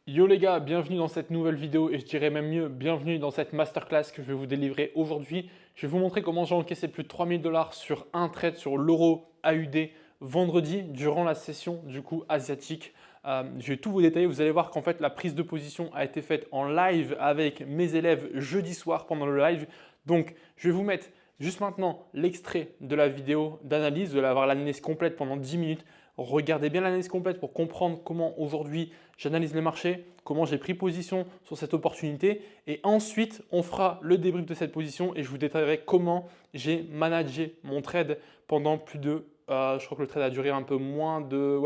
Yo les gars, bienvenue dans cette nouvelle vidéo et je dirais même mieux, bienvenue dans cette masterclass que je vais vous délivrer aujourd'hui. Je vais vous montrer comment j'ai encaissé plus de 3000 $ sur un trade sur l'euro AUD vendredi durant la session du coup asiatique. Je vais tout vous détailler, vous allez voir qu'en fait la prise de position a été faite en live avec mes élèves jeudi soir pendant le live. Donc je vais vous mettre juste maintenant l'extrait de la vidéo d'analyse, vous allez avoir l'analyse complète pendant 10 minutes. Regardez bien l'analyse complète pour comprendre comment aujourd'hui j'analyse les marchés, comment j'ai pris position sur cette opportunité et ensuite on fera le débrief de cette position et je vous détaillerai comment j'ai managé mon trade pendant plus de, je crois que le trade a duré un peu moins de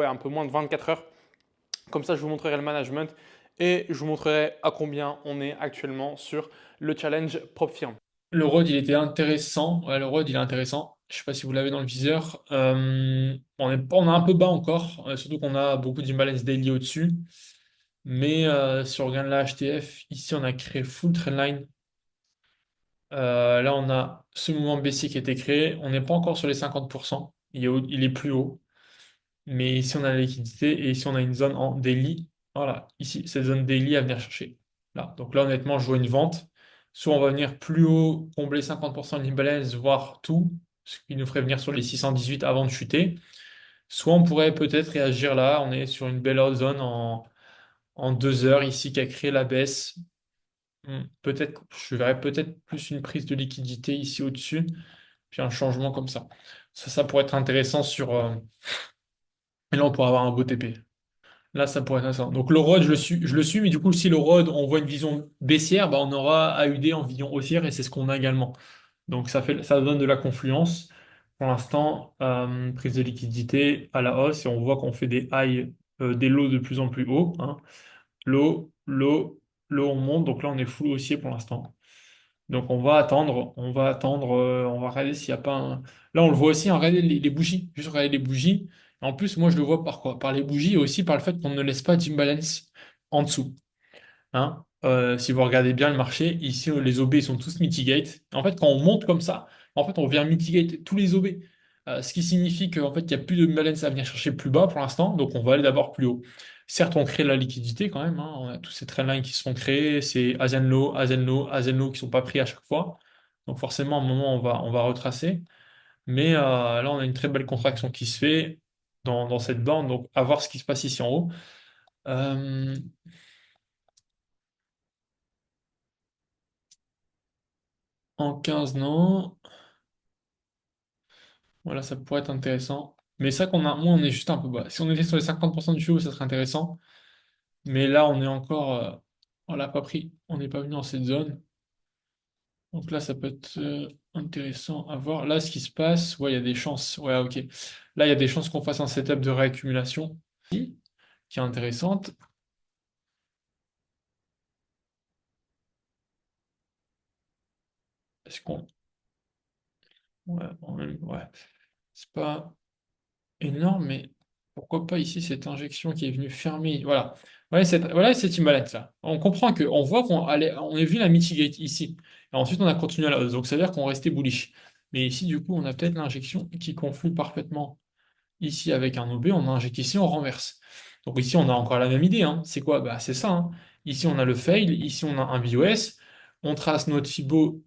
24 heures. Comme ça, je vous montrerai le management et je vous montrerai à combien on est actuellement sur le challenge Prop Firm. Le road, il était intéressant. Ouais, le road, il est intéressant. Je sais pas si vous l'avez dans le viseur. On est un peu bas encore, surtout qu'on a beaucoup d'imbalance daily au-dessus. Mais si on regarde la HTF, ici, on a créé full trendline. Là, on a ce mouvement baissier qui a été créé. On n'est pas encore sur les 50%. Il est plus haut. Mais ici, on a la liquidité et ici, on a une zone en daily. Voilà, ici, cette zone daily à venir chercher. Là. Donc là, honnêtement, je vois une vente. Soit on va venir plus haut, combler 50% de l'imbalance, voire tout, ce qui nous ferait venir sur les 618 avant de chuter. Soit on pourrait peut-être réagir là. On est sur une belle haute zone en 2 heures ici qui a créé la baisse. Peut-être, je verrais peut-être plus une prise de liquidité ici au-dessus, puis un changement comme ça. Ça pourrait être intéressant et là, on pourrait avoir un beau TP. Là, ça pourrait être intéressant. Donc le ROD, je le suis, mais du coup, si le ROD, on voit une vision baissière, bah, on aura AUD en vision haussière et c'est ce qu'on a également. Donc ça donne de la confluence. Pour l'instant, prise de liquidité à la hausse et on voit qu'on fait des highs, des lows de plus en plus hauts, hein. Low, low, low, on monte. Donc là, on est full haussier pour l'instant. Donc on va regarder s'il n'y a pas un. Là, on le voit aussi, hein, regardez les bougies, juste regarder les bougies. En plus, moi, je le vois par quoi? Par les bougies et aussi par le fait qu'on ne laisse pas d'imbalance en dessous, hein. Si vous regardez bien le marché, ici, les OB ils sont tous mitigate. En fait, quand on monte comme ça, en fait, on vient mitigate tous les OB. Ce qui signifie qu'en fait, il n'y a plus de balance à venir chercher plus bas pour l'instant, donc on va aller d'abord plus haut. Certes, on crée la liquidité quand même, hein. On a tous ces trendlines qui se sont créés, c'est Asian Low, Asian Low, Asian Low qui ne sont pas pris à chaque fois. Donc forcément, à un moment, on va retracer. Mais là, on a une très belle contraction qui se fait dans cette bande, donc à voir ce qui se passe ici en haut. Euh, en 15, non. Voilà, ça pourrait être intéressant. Mais ça qu'on a, moi, on est juste un peu bas. Si on était sur les 50% du show, ça serait intéressant. Mais là, on est encore, on l'a pas pris. On n'est pas venu dans cette zone. Donc là, ça peut être intéressant à voir. Là, ce qui se passe, ouais, il y a des chances. Ouais, ok. Là, il y a des chances qu'on fasse un setup de réaccumulation qui est intéressante. Est-ce qu'on. Ouais, ouais. C'est pas énorme, mais pourquoi pas ici cette injection qui est venue fermer. Voilà. Voilà cette imbalance là. On comprend que, on voit on a vu la mitigate ici. Et ensuite, on a continué à la hausse. Donc, ça veut dire qu'on restait bullish. Mais ici, du coup, on a peut-être l'injection qui conflue parfaitement ici avec un OB. On injecte ici, on renverse. Donc, ici, on a encore la même idée, hein. C'est quoi? Bah, c'est ça, hein. Ici, on a le fail. Ici, on a un BOS. On trace notre Fibo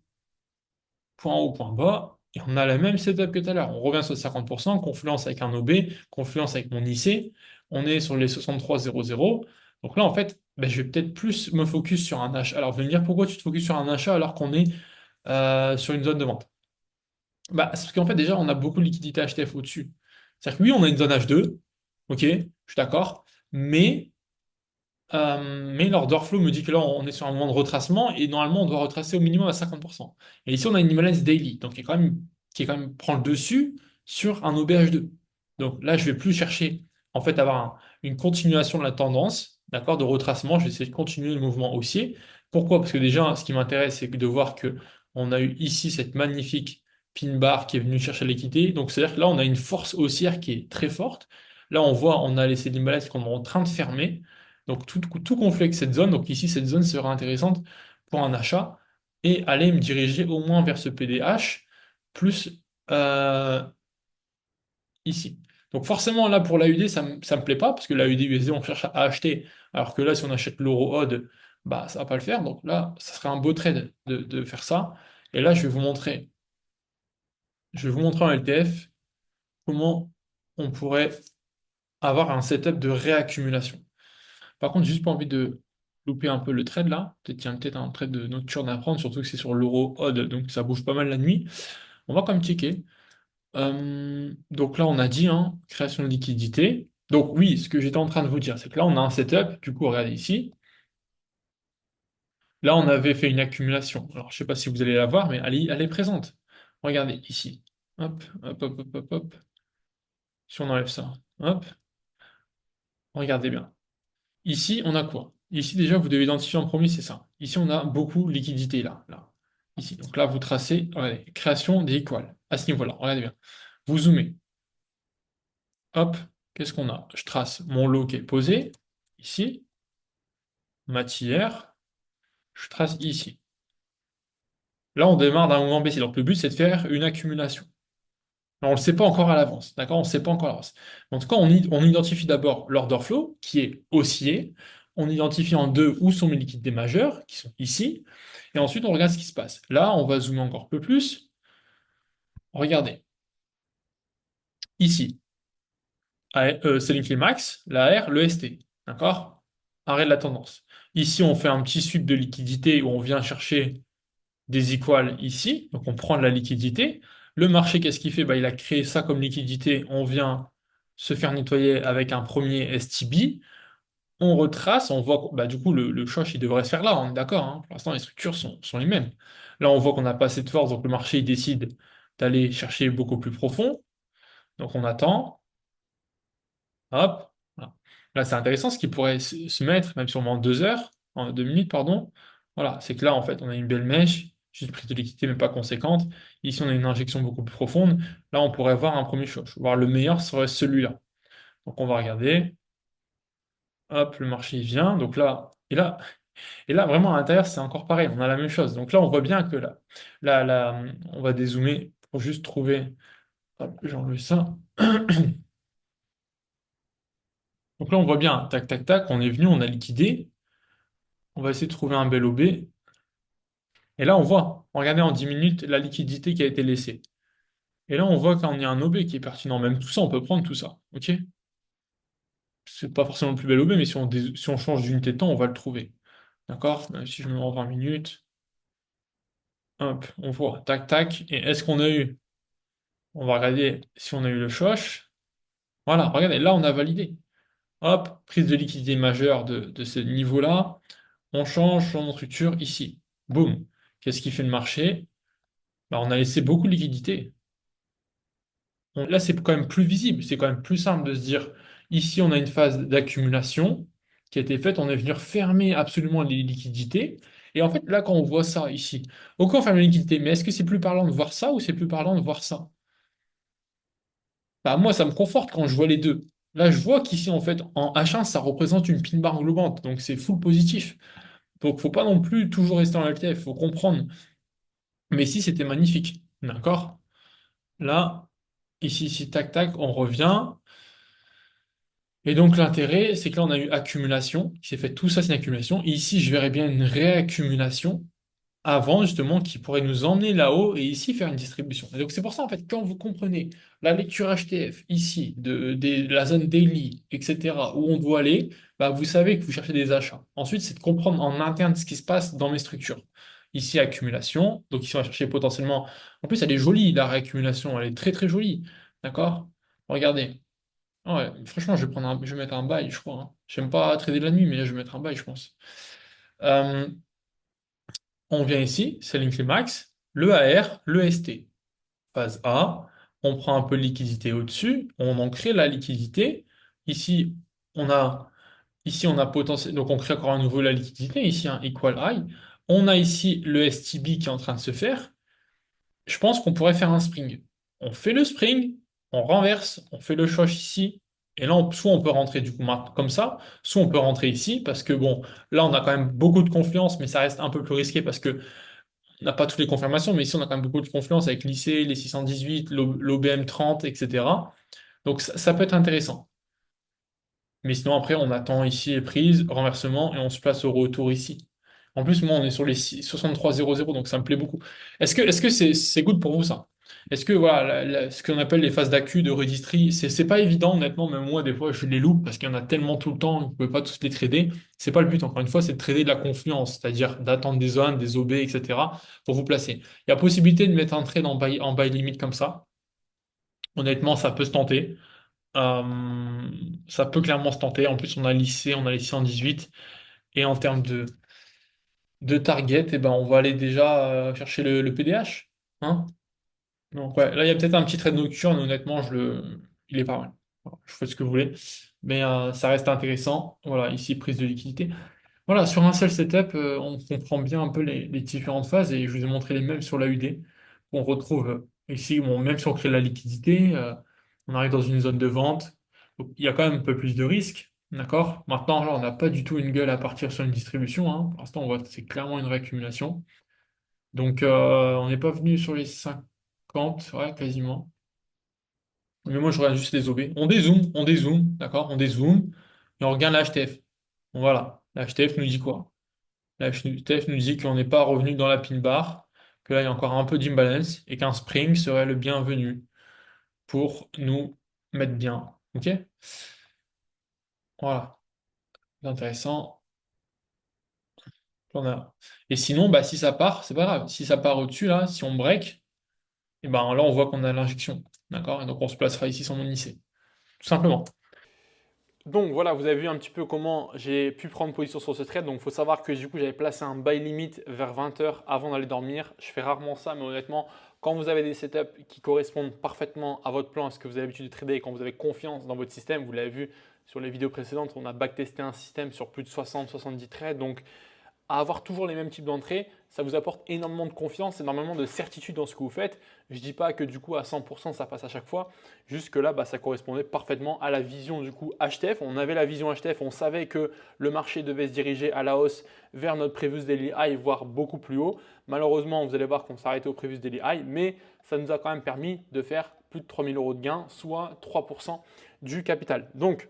point haut, point bas, et on a la même setup que tout à l'heure. On revient sur 50%, confluence avec un OB, confluence avec mon IC, on est sur les 63,00. Donc là, en fait, ben, je vais peut-être plus me focus sur un achat. Alors, vous allez me dire pourquoi tu te focuses sur un achat alors qu'on est sur une zone de vente? Bah, c'est parce qu'en fait, déjà, on a beaucoup de liquidités HTF au-dessus. C'est-à-dire que oui, on a une zone H2, ok, je suis d'accord, mais l'order flow me dit que là, on est sur un moment de retracement et normalement, on doit retracer au minimum à 50%. Et ici, on a une imbalance daily, donc qui est quand même prend le dessus sur un OBH2. Donc là, je vais plus chercher en fait avoir une continuation de la tendance, d'accord, de retracement. Je vais essayer de continuer le mouvement haussier. Pourquoi? Parce que déjà, ce qui m'intéresse, c'est de voir que on a eu ici cette magnifique pin bar qui est venue chercher l'équité. Donc c'est-à-dire que là, on a une force haussière qui est très forte. Là, on voit, on a laissé l'imbalance qu'on est en train de fermer. Donc tout conflit avec cette zone. Donc ici, cette zone sera intéressante pour un achat et aller me diriger au moins vers ce PDH plus euh, ici. Donc forcément, là, pour l'AUD, ça me plaît pas, parce que l'AUD USD, on cherche à acheter, alors que là, si on achète l'euro odd, bah, ça va pas le faire. Donc là, ça serait un beau trade de faire ça. Et là, je vais vous montrer en LTF comment on pourrait avoir un setup de réaccumulation. Par contre, j'ai juste pas envie de louper un peu le trade là. Peut-être qu'il y a peut-être un trade de nocturne à prendre, surtout que c'est sur l'euro odd, donc ça bouge pas mal la nuit. On va quand même checker. Donc là, on a dit, hein, création de liquidité. Donc oui, ce que j'étais en train de vous dire, c'est que là, on a un setup. Du coup, regardez ici. Là, on avait fait une accumulation. Alors, je sais pas si vous allez la voir, mais elle est présente. Regardez ici. Hop, hop, hop, hop, hop, hop. Si on enlève ça, hop, regardez bien. Ici, on a quoi? Ici, déjà, vous devez identifier en premier, c'est ça. Ici, on a beaucoup de liquidité, là, là. Ici. Donc là, vous tracez, regardez, création des équales. À ce niveau-là, regardez bien. Vous zoomez. Hop, qu'est-ce qu'on a? Je trace mon lot qui est posé, ici, matière, je trace ici. Là, on démarre d'un mouvement baissier. Donc le but, c'est de faire une accumulation. Mais on ne le sait pas encore à l'avance, d'accord? On ne sait pas encore à l'avance. En tout cas, on identifie d'abord l'order flow, qui est haussier. On identifie en deux où sont mes liquidités majeures, qui sont ici. Et ensuite, on regarde ce qui se passe. Là, on va zoomer encore un peu plus. Regardez, ici, selling climax, la R, le ST, d'accord? Arrêt de la tendance. Ici, on fait un petit sweep de liquidité où on vient chercher des equals ici, donc on prend de la liquidité. Le marché, qu'est-ce qu'il fait? Bah, il a créé ça comme liquidité, on vient se faire nettoyer avec un premier STB, on retrace, on voit que bah, du coup le choc il devrait se faire là, on est d'accord, hein. Pour l'instant les structures sont les mêmes. Là on voit qu'on n'a pas assez de force, donc le marché il décide d'aller chercher beaucoup plus profond, donc on attend, hop, voilà. Là c'est intéressant, ce qui pourrait se mettre, même si on met en 2 heures, en 2 minutes, pardon, voilà, c'est que là en fait on a une belle mèche, juste prise de liquidité mais pas conséquente. Ici on a une injection beaucoup plus profonde, là on pourrait voir un premier choc, voire le meilleur serait celui-là. Donc on va regarder, hop, le marché il vient, donc là, et là, vraiment, à l'intérieur, c'est encore pareil, on a la même chose. Donc là, on voit bien que on va dézoomer pour juste trouver. Hop, j'ai enlevé ça. Donc là, on voit bien, tac, tac, tac, on est venu, on a liquidé. On va essayer de trouver un bel OB. Et là, on voit, regardez en 10 minutes, la liquidité qui a été laissée. Et là, on voit qu'on y a un OB qui est pertinent. Même tout ça, on peut prendre tout ça. OK? C'est pas forcément le plus bel OB, mais si on change d'unité de temps, on va le trouver. D'accord? Même si je me mets en 20 minutes, hop, on voit, tac, tac. Et est-ce qu'on a eu? On va regarder si on a eu le choche. Voilà, regardez, là on a validé. Hop, prise de liquidité majeure de ce niveau-là. On change son structure ici. Boum. Qu'est-ce qui fait le marché? Bah, on a laissé beaucoup de liquidité. Là, c'est quand même plus visible. C'est quand même plus simple de se dire, ici, on a une phase d'accumulation qui a été faite. On est venu fermer absolument les liquidités. Et en fait, là, quand on voit ça ici, ok, on ferme les liquidités, mais est-ce que c'est plus parlant de voir ça ou c'est plus parlant de voir ça? Bah, moi, ça me conforte quand je vois les deux. Là, je vois qu'ici, en fait, en H1, ça représente une pin bar globante, donc c'est full positif. Donc, faut pas non plus toujours rester en LTF, faut comprendre. Mais ici, c'était magnifique, d'accord? Là, ici, tac, tac, on revient. Et donc, l'intérêt, c'est que là, on a eu accumulation, qui s'est fait tout ça, c'est une accumulation. Et ici, je verrais bien une réaccumulation avant justement qui pourrait nous emmener là-haut et ici faire une distribution. Et donc c'est pour ça en fait quand vous comprenez la lecture HTF ici de la zone daily, etc., où on doit aller, bah, vous savez que vous cherchez des achats. Ensuite, c'est de comprendre en interne ce qui se passe dans mes structures. Ici, accumulation, donc ici on va chercher potentiellement. En plus, elle est jolie, la réaccumulation, elle est très très jolie. D'accord? Regardez. Ouais, franchement, je vais mettre un buy, je crois, hein. J'aime pas trader la nuit, mais là, je vais mettre un buy, je pense. Euh, on vient ici, selling max, le AR, le ST. Phase A, on prend un peu de liquidité au-dessus, on en crée la liquidité. Ici, on a, on a potentiel, donc on crée encore à nouveau la liquidité, ici un equal high. On a ici le STB qui est en train de se faire. Je pense qu'on pourrait faire un spring. On fait le spring, on renverse, on fait le shosh ici. Et là, soit on peut rentrer du coup comme ça, soit on peut rentrer ici, parce que bon, là on a quand même beaucoup de confiance, mais ça reste un peu plus risqué parce que on n'a pas toutes les confirmations, mais ici on a quand même beaucoup de confiance avec l'IC, les 618, l'OBM 30, etc. Donc ça peut être intéressant. Mais sinon, après, on attend ici les prises, renversement, et on se place au retour ici. En plus, moi, on est sur les 63,00, donc ça me plaît beaucoup. Est-ce que c'est good pour vous, ça? Est-ce que, voilà, ce qu'on appelle les phases d'accu, de redistri, c'est pas évident, honnêtement, même moi, des fois, je les loupe parce qu'il y en a tellement tout le temps, vous ne pouvez pas tous les trader. C'est pas le but, encore une fois, c'est de trader de la confiance, c'est-à-dire d'attendre des zones, des OB, etc., pour vous placer. Il y a possibilité de mettre un trade en buy limit comme ça. Honnêtement, ça peut se tenter. Euh, Ça peut clairement se tenter. En plus, on a les 118. Et en termes de target, eh ben, on va aller déjà chercher le PDH. Hein. Donc, ouais, là, il y a peut-être un petit trade nocturne. Honnêtement, il est pas mal. Voilà, je fais ce que vous voulez. Mais ça reste intéressant. Voilà, ici, prise de liquidité. Voilà, sur un seul setup, on comprend bien un peu les différentes phases et je vous ai montré les mêmes sur la UD. On retrouve ici, bon, même si on crée de la liquidité, on arrive dans une zone de vente. Donc, il y a quand même un peu plus de risques, d'accord? Maintenant, là, on n'a pas du tout une gueule à partir sur une distribution, hein. Pour l'instant, on voit que c'est clairement une réaccumulation. Donc, on n'est pas venu sur les 50, ouais, quasiment. Mais moi, je regarde juste les OB. On dézoome, d'accord? On dézoome et on regarde la HTF. Bon, voilà, la HTF nous dit quoi? La HTF nous dit qu'on n'est pas revenu dans la pin bar, que là il y a encore un peu d'imbalance et qu'un spring serait le bienvenu pour nous mettre bien. Ok? Voilà, c'est intéressant. On a... Et sinon, bah, si ça part, c'est pas grave. Si ça part au-dessus, là, si on break, et ben là on voit qu'on a l'injection. D'accord? Et donc on se placera ici sur mon IC. Tout simplement. Donc voilà, vous avez vu un petit peu comment j'ai pu prendre position sur ce trade. Donc il faut savoir que du coup j'avais placé un buy limit vers 20 heures avant d'aller dormir. Je fais rarement ça, mais honnêtement, quand vous avez des setups qui correspondent parfaitement à votre plan, à ce que vous avez l'habitude de trader et quand vous avez confiance dans votre système, vous l'avez vu sur les vidéos précédentes, on a backtesté un système sur plus de 60-70 trades. Donc à avoir toujours les mêmes types d'entrées, ça vous apporte énormément de confiance, énormément de certitude dans ce que vous faites. Je ne dis pas que du coup à 100% ça passe à chaque fois, juste que là ça correspondait parfaitement à la vision du coup HTF. On avait la vision HTF, on savait que le marché devait se diriger à la hausse vers notre previous daily high, voire beaucoup plus haut. Malheureusement, vous allez voir qu'on s'est arrêté au previous daily high, mais ça nous a quand même permis de faire plus de 3000 euros de gain, soit 3% du capital. Donc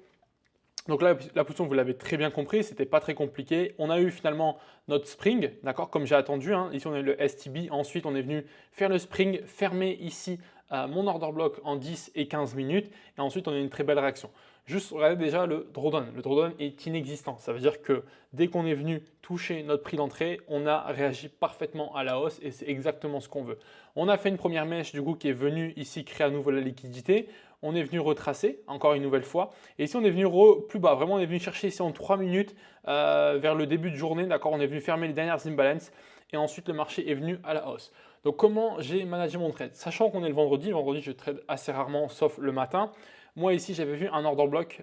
là, la position, vous l'avez très bien compris, c'était pas très compliqué. On a eu finalement notre spring, d'accord, comme j'ai attendu. Hein. Ici, on a eu le STB. Ensuite, on est venu faire le spring, fermer ici mon order block en 10 et 15 minutes. Et ensuite, on a eu une très belle réaction. Juste, regardez déjà le drawdown. Le drawdown est inexistant. Ça veut dire que dès qu'on est venu toucher notre prix d'entrée, on a réagi parfaitement à la hausse et c'est exactement ce qu'on veut. On a fait une première mèche du coup qui est venue ici créer à nouveau la liquidité. On est venu retracer encore une nouvelle fois. Et ici, on est venu plus bas. Vraiment, on est venu chercher ici en 3 minutes vers le début de journée. D'accord, on est venu fermer les dernières imbalances. Et ensuite, le marché est venu à la hausse. Donc, comment j'ai managé mon trade? Sachant qu'on est le vendredi. Le vendredi, je trade assez rarement, sauf le matin. Moi, ici, j'avais vu un order block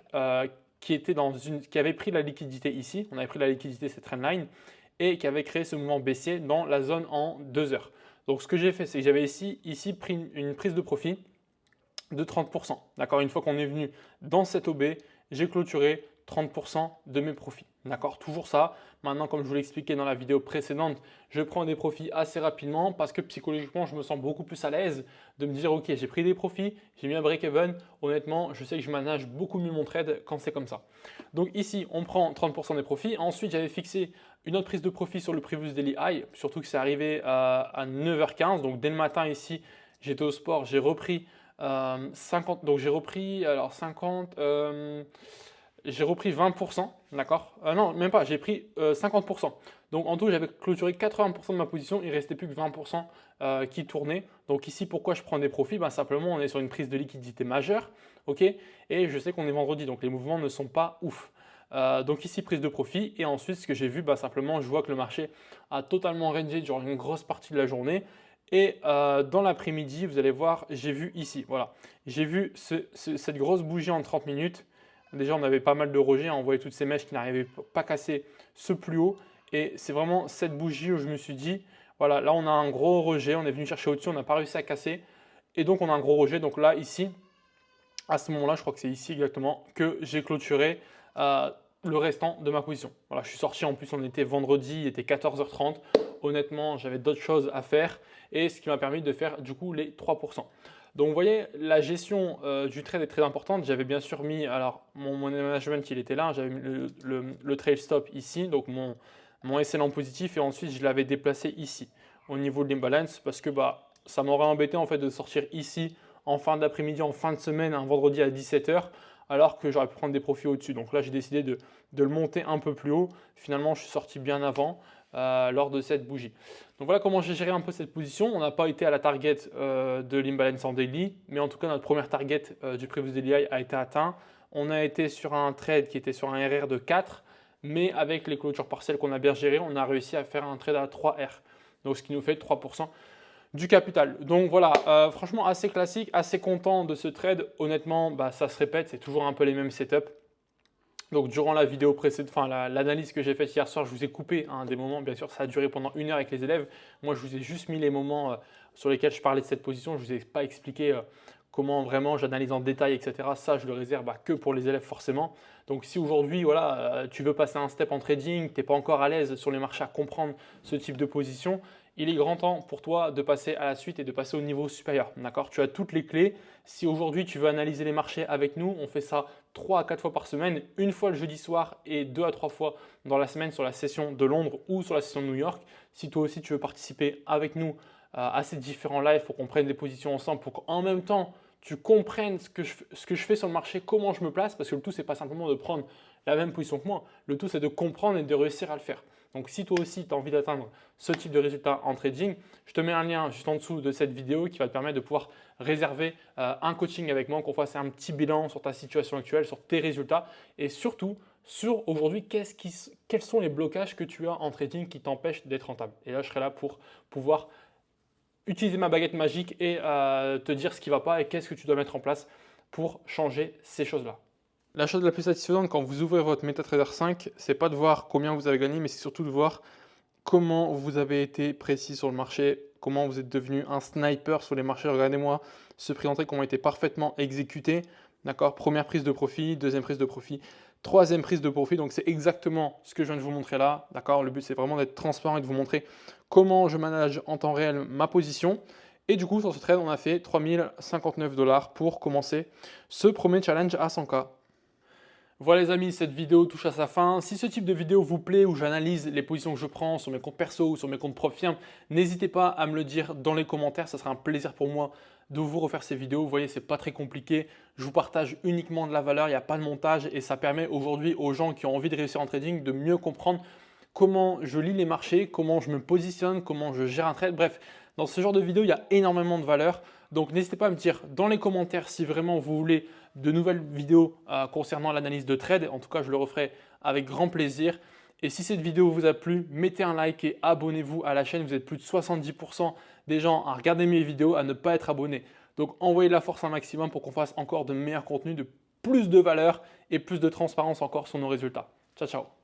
qui avait pris la liquidité ici. On avait pris la liquidité, cette trendline, et qui avait créé ce mouvement baissier dans la zone en 2 heures. Donc, ce que j'ai fait, c'est que j'avais ici pris une prise de profit de 30%. D'accord, une fois qu'on est venu dans cette OB, j'ai clôturé 30% de mes profits. D'accord, toujours ça. Maintenant, comme je vous l'ai expliqué dans la vidéo précédente, je prends des profits assez rapidement parce que psychologiquement, je me sens beaucoup plus à l'aise de me dire, ok, j'ai pris des profits, j'ai mis un break-even. Honnêtement, je sais que je manage beaucoup mieux mon trade quand c'est comme ça. Donc ici, on prend 30% des profits. Ensuite, j'avais fixé une autre prise de profit sur le previous daily high, surtout que c'est arrivé à 9h15. Donc dès le matin ici, j'étais au sport, j'ai repris 50, donc j'ai repris, alors 50, j'ai repris 20%, d'accord? Non, même pas, j'ai pris 50%. Donc en tout, j'avais clôturé 80% de ma position, il restait plus que 20% qui tournait. Donc ici, pourquoi je prends des profits? Ben, simplement, on est sur une prise de liquidité majeure, ok? Et je sais qu'on est vendredi, donc les mouvements ne sont pas ouf. Donc ici, prise de profit. Et ensuite, ce que j'ai vu, bah, simplement, je vois que le marché a totalement rangé durant une grosse partie de la journée. Et dans l'après-midi, vous allez voir, j'ai vu ici, voilà, j'ai vu cette grosse bougie en 30 minutes. Déjà, on avait pas mal de rejets, on voyait toutes ces mèches qui n'arrivaient pas à casser ce plus haut. Et c'est vraiment cette bougie où je me suis dit, voilà, là on a un gros rejet, on est venu chercher au-dessus, on n'a pas réussi à casser. Et donc on a un gros rejet. Donc là, ici, à ce moment-là, je crois que c'est ici exactement, que j'ai clôturé le restant de ma position. Voilà, je suis sorti, en plus on était vendredi, il était 14h30. Honnêtement, j'avais d'autres choses à faire et ce qui m'a permis de faire du coup les 3%. Donc vous voyez, la gestion du trade est très importante. J'avais bien sûr mis, alors mon management il était là, j'avais mis le trail stop ici, donc mon SL en positif, et ensuite je l'avais déplacé ici au niveau de l'imbalance parce que bah, ça m'aurait embêté en fait de sortir ici en fin d'après-midi, en fin de semaine, un vendredi à 17 h, alors que j'aurais pu prendre des profits au-dessus. Donc là j'ai décidé de le monter un peu plus haut. Finalement je suis sorti bien avant lors de cette bougie. Donc voilà comment j'ai géré un peu cette position. On n'a pas été à la target de l'imbalance en daily, mais en tout cas notre première target du previous daily high a été atteint. On a été sur un trade qui était sur un RR de 4, mais avec les clôtures partielles qu'on a bien gérées, on a réussi à faire un trade à 3R. Donc ce qui nous fait 3% du capital. Donc voilà, franchement assez classique, assez content de ce trade. Honnêtement, bah, ça se répète, c'est toujours un peu les mêmes setups. Donc durant la vidéo précédente, enfin l'analyse que j'ai faite hier soir, je vous ai coupé des moments, bien sûr ça a duré pendant 1 heure avec les élèves. Moi je vous ai juste mis les moments sur lesquels je parlais de cette position, je ne vous ai pas expliqué comment vraiment j'analyse en détail, etc. Ça je le réserve que pour les élèves forcément. Donc si aujourd'hui voilà, tu veux passer un step en trading, tu n'es pas encore à l'aise sur les marchés à comprendre ce type de position, il est grand temps pour toi de passer à la suite et de passer au niveau supérieur. D'accord? Tu as toutes les clés. Si aujourd'hui tu veux analyser les marchés avec nous, on fait ça 3 à 4 fois par semaine, une fois le jeudi soir et 2 à 3 fois dans la semaine sur la session de Londres ou sur la session de New York. Si toi aussi tu veux participer avec nous à ces différents lives pour qu'on prenne des positions ensemble, pour qu'en même temps tu comprennes ce que je fais sur le marché, comment je me place, parce que le tout c'est pas simplement de prendre la même position que moi, le tout c'est de comprendre et de réussir à le faire. Donc si toi aussi tu as envie d'atteindre ce type de résultat en trading, je te mets un lien juste en dessous de cette vidéo qui va te permettre de pouvoir réserver un coaching avec moi, qu'on fasse un petit bilan sur ta situation actuelle, sur tes résultats et surtout sur aujourd'hui quels sont les blocages que tu as en trading qui t'empêchent d'être rentable. Et là, je serai là pour pouvoir utiliser ma baguette magique et te dire ce qui ne va pas et qu'est-ce que tu dois mettre en place pour changer ces choses-là. La chose la plus satisfaisante quand vous ouvrez votre MetaTrader 5, c'est pas de voir combien vous avez gagné, mais c'est surtout de voir comment vous avez été précis sur le marché, comment vous êtes devenu un sniper sur les marchés. Regardez-moi ce prix d'entrée, comment il était parfaitement exécuté. D'accord? Première prise de profit, deuxième prise de profit, troisième prise de profit. Donc c'est exactement ce que je viens de vous montrer là. D'accord? Le but c'est vraiment d'être transparent et de vous montrer comment je manage en temps réel ma position. Et du coup, sur ce trade, on a fait 3059 $ pour commencer ce premier challenge à 100K. Voilà les amis, cette vidéo touche à sa fin. Si ce type de vidéo vous plaît, où j'analyse les positions que je prends sur mes comptes perso ou sur mes comptes propres firmes, n'hésitez pas à me le dire dans les commentaires. Ça sera un plaisir pour moi de vous refaire ces vidéos. Vous voyez, c'est pas très compliqué. Je vous partage uniquement de la valeur, il n'y a pas de montage et ça permet aujourd'hui aux gens qui ont envie de réussir en trading de mieux comprendre comment je lis les marchés, comment je me positionne, comment je gère un trade. Bref, dans ce genre de vidéo, il y a énormément de valeur. Donc n'hésitez pas à me dire dans les commentaires si vraiment vous voulez de nouvelles vidéos concernant l'analyse de trade. En tout cas, je le referai avec grand plaisir. Et si cette vidéo vous a plu, mettez un like et abonnez-vous à la chaîne. Vous êtes plus de 70% des gens à regarder mes vidéos, à ne pas être abonnés. Donc envoyez de la force un maximum pour qu'on fasse encore de meilleurs contenus, de plus de valeur et plus de transparence encore sur nos résultats. Ciao, ciao.